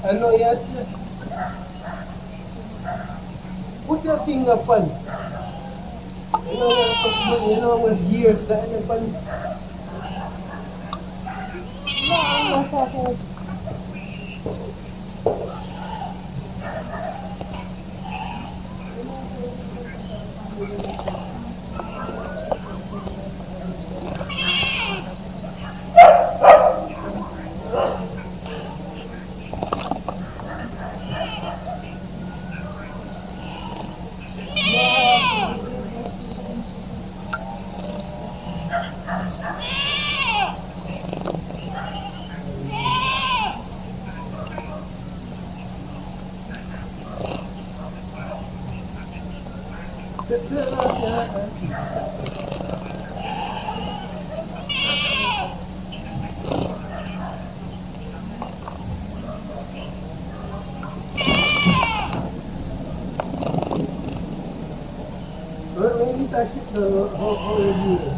Ano yan? Put your finger pan. You know what years that ano pan? When you touch it, how you do it?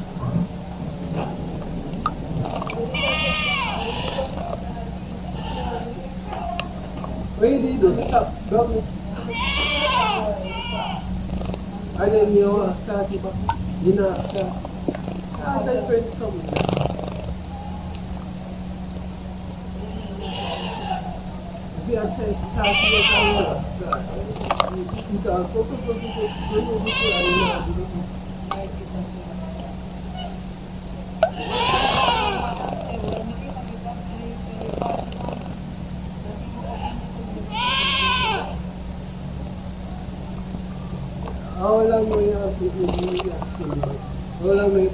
When you do stop, drop it. Ada niyo sa diba? Dina sa. Ada friends kami. Biar saya sakit kalau kita foto Walang may